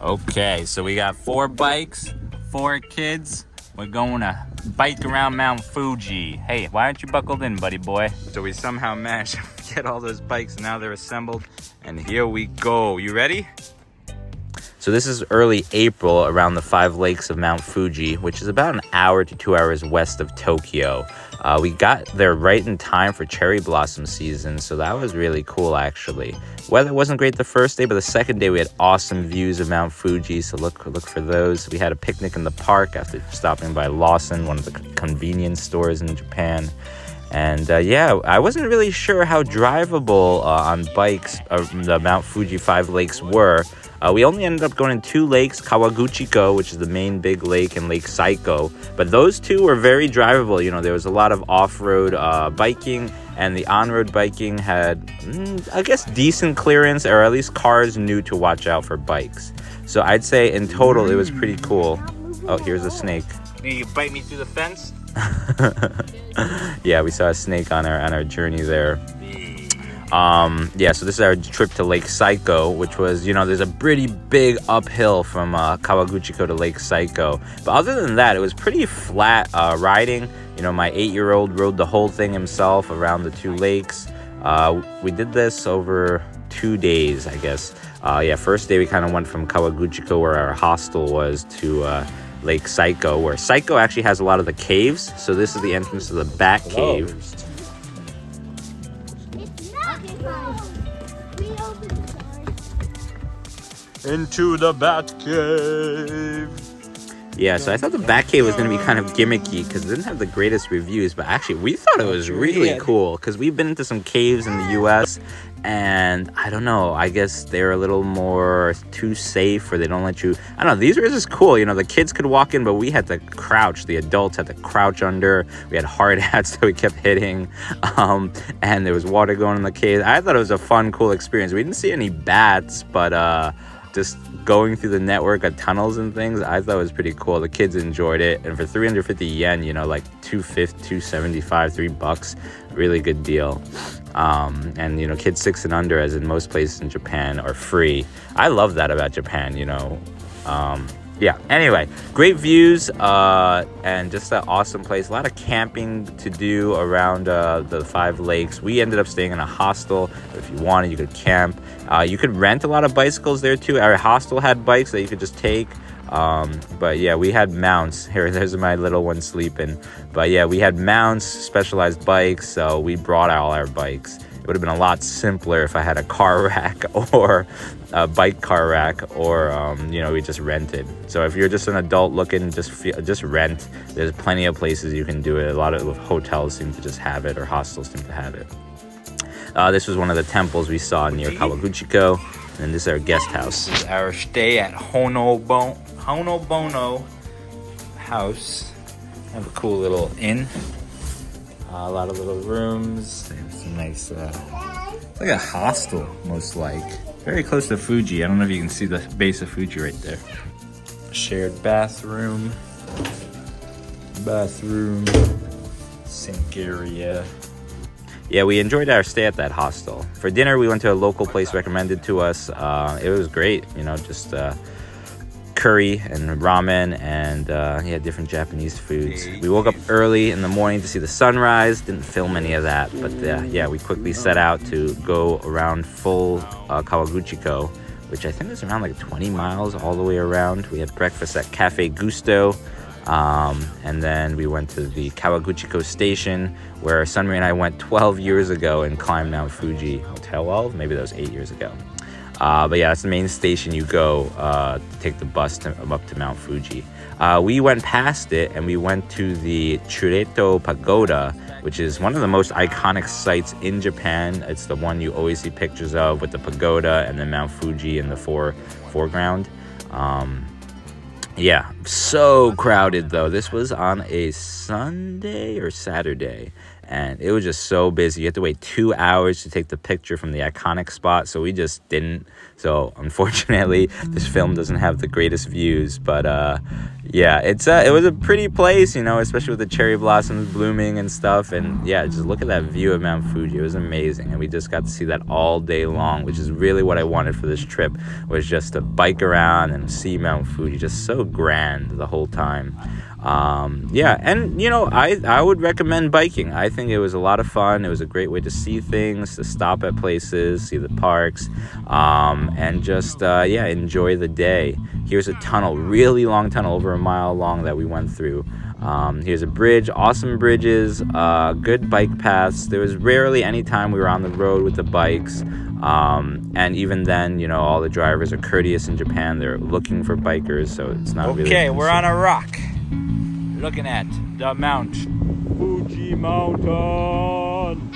Okay, so we got 4 bikes, 4 kids. We're going to bike around Mount Fuji. Hey, why aren't you buckled in, buddy boy? So we somehow managed to get all those bikes, and now they're assembled. And here we go. You ready? So this is early April around the 5 lakes of Mount Fuji, which is about an hour to 2 hours west of Tokyo. We got there right in time for cherry blossom season, so that was really cool actually. Weather wasn't great the first day, but the second day we had awesome views of Mount Fuji, so look for those. We had a picnic in the park after stopping by Lawson, one of the convenience stores in Japan. And yeah, I wasn't really sure how drivable on bikes the Mount Fuji 5 lakes were. We only ended up going to 2 lakes, Kawaguchiko, which is the main big lake, and Lake Saiko. But those 2 were very drivable. You know, there was a lot of off-road biking, and the on-road biking had, I guess, decent clearance, or at least cars knew to watch out for bikes. So I'd say in total, it was pretty cool. Oh, here's a snake. You bite me through the fence? Yeah, we saw a snake on our journey there. Yeah, so this is our trip to Lake Saiko, which was, you know, there's a pretty big uphill from Kawaguchiko to Lake Saiko. But other than that, it was pretty flat riding. You know, my 8-year-old rode the whole thing himself around the 2 lakes. We did this over 2 days, I guess. Yeah, first day we kind of went from Kawaguchiko, where our hostel was, to Lake Saiko, where Saiko actually has a lot of the caves. So this is the entrance to the Bat Cave. Into the Bat Cave. Yeah, so I thought the Bat Cave was going to be kind of gimmicky because it didn't have the greatest reviews, but actually we thought it was really cool because we've been into some caves in the US, and I don't know, I guess they're a little more too safe, or they don't let you, I don't know, these were just cool. You know, the kids could walk in, but we had to crouch. The adults had to crouch under. We had hard hats that we kept hitting, and there was water going in the cave. I thought it was a fun, cool experience. We didn't see any bats, but just going through the network of tunnels and things, I thought it was pretty cool. The kids enjoyed it, and for 350 yen, you know, like $275, $3, really good deal. And you know, kids 6 and under, as in most places in Japan, are free. I love that about Japan, you know. Yeah, anyway, great views, and just an awesome place. A lot of camping to do around the 5 lakes. We ended up staying in a hostel. If you wanted, you could camp. You could rent a lot of bicycles there too. Our hostel had bikes that you could just take. But yeah, we had mounts. There's my little one sleeping. But yeah, we had mounts, specialized bikes, so we brought all our bikes. It would have been a lot simpler if I had a car rack or a bike car rack, or you know, we just rented. So if you're just an adult looking, just rent. There's plenty of places you can do it. A lot of hotels seem to just have it, or hostels seem to have it. This was one of the temples we saw near Kawaguchiko, and this is our guest house. This is our stay at Honobono house. Have a cool little inn. A lot of little rooms. Some nice, it's like a hostel, most like. Very close to Fuji. I don't know if you can see the base of Fuji right there. Shared bathroom. Sink area. Yeah, we enjoyed our stay at that hostel. For dinner, we went to a local place recommended to us. It was great, you know, just curry and ramen, and yeah, different Japanese foods. We woke up early in the morning to see the sunrise. Didn't film any of that, but yeah, we quickly set out to go around full Kawaguchiko, which I think is around like 20 miles all the way around. We had breakfast at Cafe Gusto, and then we went to the Kawaguchiko station, where Sunmi and I went 12 years ago and climbed Mount Fuji. 12? Maybe that was 8 years ago. But yeah, that's the main station you go to take the bus up to Mount Fuji. We went past it and we went to the Chureto Pagoda, which is one of the most iconic sites in Japan. It's the one you always see pictures of, with the pagoda and then Mount Fuji in the foreground. Yeah, so crowded though. This was on a Sunday or Saturday, and it was just so busy. You had to wait 2 hours to take the picture from the iconic spot, so we just didn't. So unfortunately, this film doesn't have the greatest views, but Yeah, it was a pretty place, especially with the cherry blossoms blooming and stuff. And yeah, just look at that view of Mount Fuji. It was amazing, and we just got to see that all day long, which is really what I wanted for this trip, was just to bike around and see Mount Fuji. Just so grand the whole time. Yeah, and I would recommend biking. I think it was a lot of fun. It was a great way to see things, to stop at places, see the parks, and just enjoy the day. Here's a tunnel, really long tunnel, over a mile long, that we went through. Here's a bridge, awesome bridges, good bike paths. There was rarely any time we were on the road with the bikes. And even then, all the drivers are courteous in Japan. They're looking for bikers, so it's not really... Okay, we're on a rock, looking at the Mount Fuji mountain.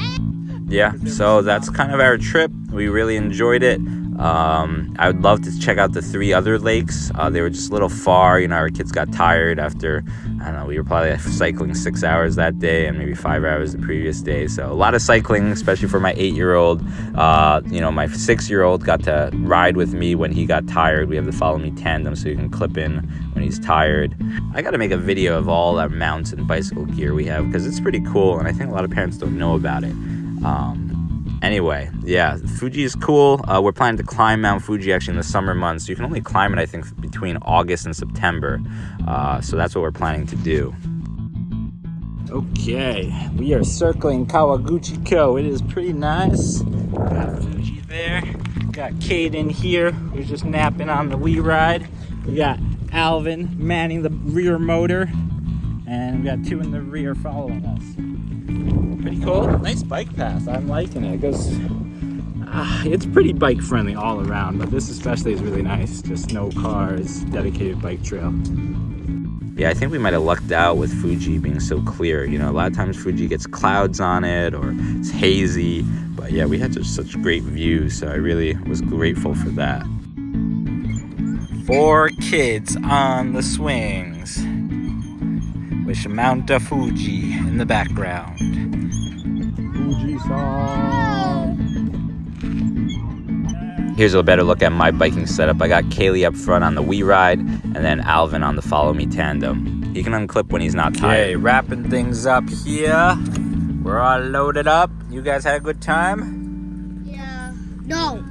Yeah, so that's kind of our trip. We really enjoyed it. I would love to check out the 3 other lakes. They were just a little far. Our kids got tired after, I don't know, we were probably cycling 6 hours that day and maybe 5 hours the previous day. So a lot of cycling, especially for my 8-year-old. My 6-year-old got to ride with me when he got tired. We have the Follow Me tandem, so you can clip in when he's tired. I got to make a video of all our mounts and bicycle gear we have, because it's pretty cool, and I think a lot of parents don't know about it. Anyway, yeah, Fuji is cool. We're planning to climb Mount Fuji actually in the summer months. You can only climb it, I think, between August and September. So that's what we're planning to do. Okay, we are circling Kawaguchiko. It is pretty nice. Got Fuji there. Got Caden here, who's just napping on the Wii ride. We got Alvin manning the rear motor. And we got 2 in the rear following us. Pretty cool. Nice bike path. I'm liking it. It goes... it's pretty bike friendly all around, but this especially is really nice. Just no cars, dedicated bike trail. Yeah, I think we might have lucked out with Fuji being so clear. A lot of times Fuji gets clouds on it or it's hazy. But yeah, we had just such great views, so I really was grateful for that. 4 kids on the swings with Mount Fuji in the background. Here's a better look at my biking setup. I got Kaylee up front on the Wii ride, and then Alvin on the Follow Me tandem. He can unclip when he's not tired. Okay, wrapping things up here. We're all loaded up. You guys had a good time? Yeah. No,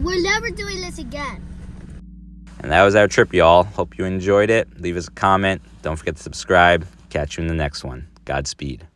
we're never doing this again. And that was our trip, y'all. Hope you enjoyed it. Leave us a comment. Don't forget to subscribe. Catch you in the next one. Godspeed.